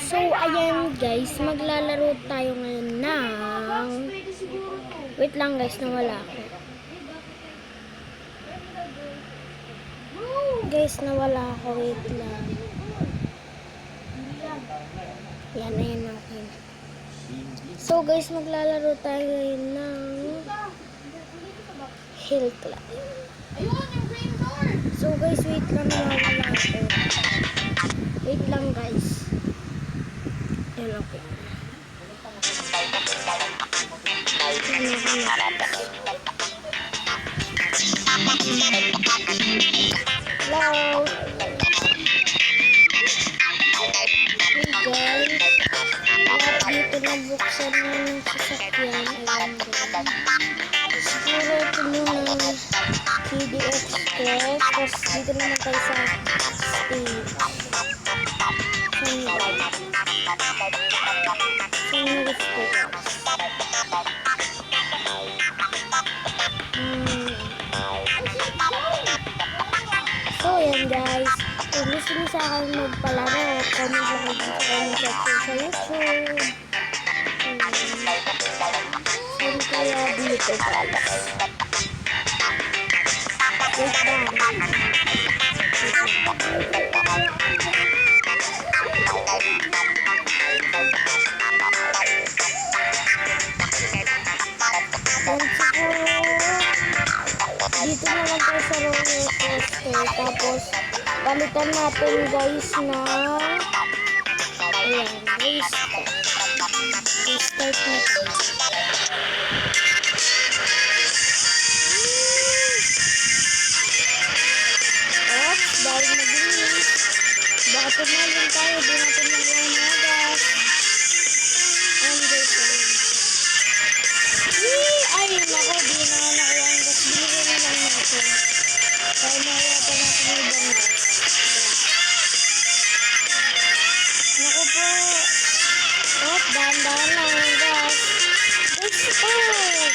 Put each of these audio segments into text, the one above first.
So, ayan guys, maglalaro tayo ngayon ng... Wait lang guys, nawala ako. Guys, nawala ako. Wait lang. Yan, ayan okay. So guys, maglalaro tayo ngayon ng... Hill Climb. So guys, wait lang, nawala ako. Wait lang guys. Yan, okay. Hello. Hey guys. Lahat dito nabuksan na ng sasakyan. Ayan guys. Siguro ito muna KD Express. Tapos dito naman tayo sa stage. So, yan guys. Kung gusto niyo sa akin magpalaro, comment lang kayo sa comment section sa YouTube. Saan kaya dito guys? Wait lang. Dito naman tayo sa roller coaster. Tapos, palitan natin guys na ayan, restart. Restart na tayo. Oops, dahil mabilis. Baka pumalin tayo, di natin maglang magas. Ayan guys, ayan. Ay, naku, di na nga nakuha ang gas. Binigay na lang natin. Kaya mahayata natin yung ibang gas. Naku po. Oh, dahan-dahan lang yung gas. Guys, oh.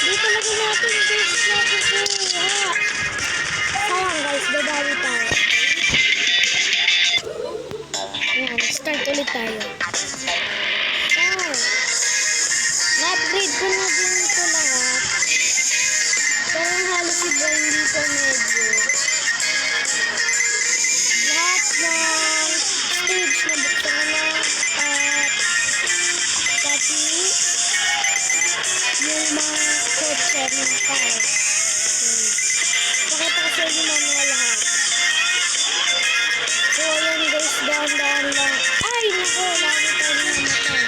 Di talaga natin guys nakukuha. Sayang guys, dadali tayo. Ayan, start ulit tayo. Na-upgrade ko na din ito lahat. Pero halos iba hindi ko medyo. Lahat ng stage na buksan na at pati yung mga kotse ng car. Pakita ko sa inyo mga lahat. So ayan guys, dahan-dahan lang. Ay, naku, lagi tayo namatay.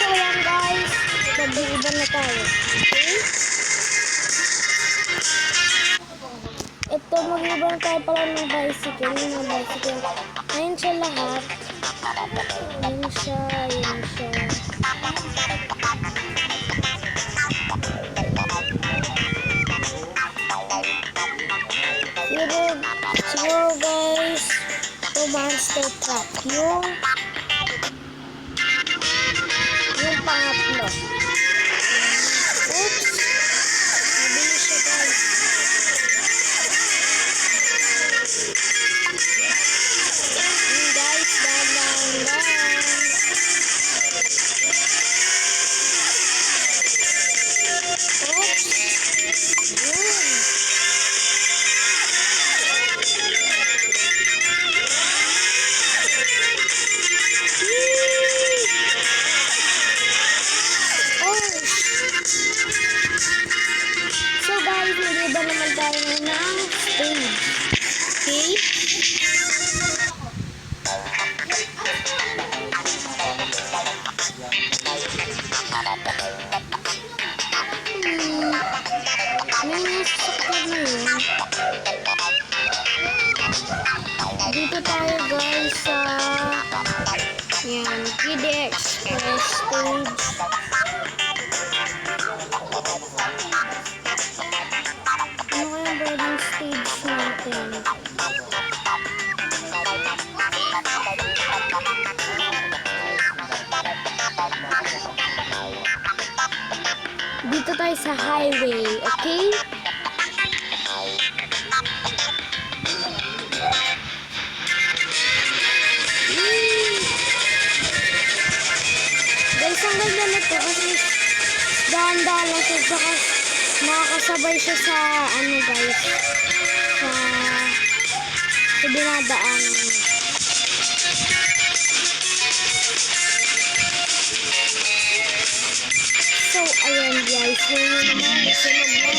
So ayan guys, mag-iiba na tayo. Okay? Ito, mag-iiba na tayo pala ng bicycle. Yung mga bicycle. Ayun siya lahat. Ayun siya, ayun siya. Siguro guys, ito monster truck. Yung pangatlo. Oops! Mabilis siya guys. Yung guys, dahan-dahan. Oops! Yun. So guys, mag-iba naman tayo ng stage. Okay? May sakit na yun. Dito tayo guys sa yan, KD Express stage. Ano kaya ba yung stage natin? Dito tayo sa highway, okay? dahan-dahan lang siya. Saka nakakasabay siya sa ano guys. Sa dinadaanan niya. So, ayan guys. Yun yung naman. Sunod lang.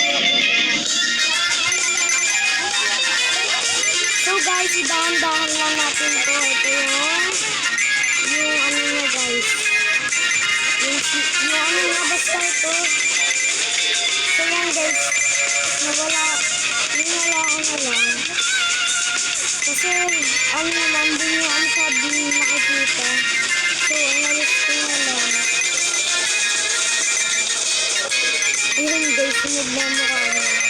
So guys, idahan-dahan lang natin to. Ito yung ano niya guys. Yung ano niya, basta ito. So yan guys, nawala ko na lang. Kasi ano naman, din niya ang sabi nakikita. So, analyst ko na lang. Ayun guys, sunod na mukha niya.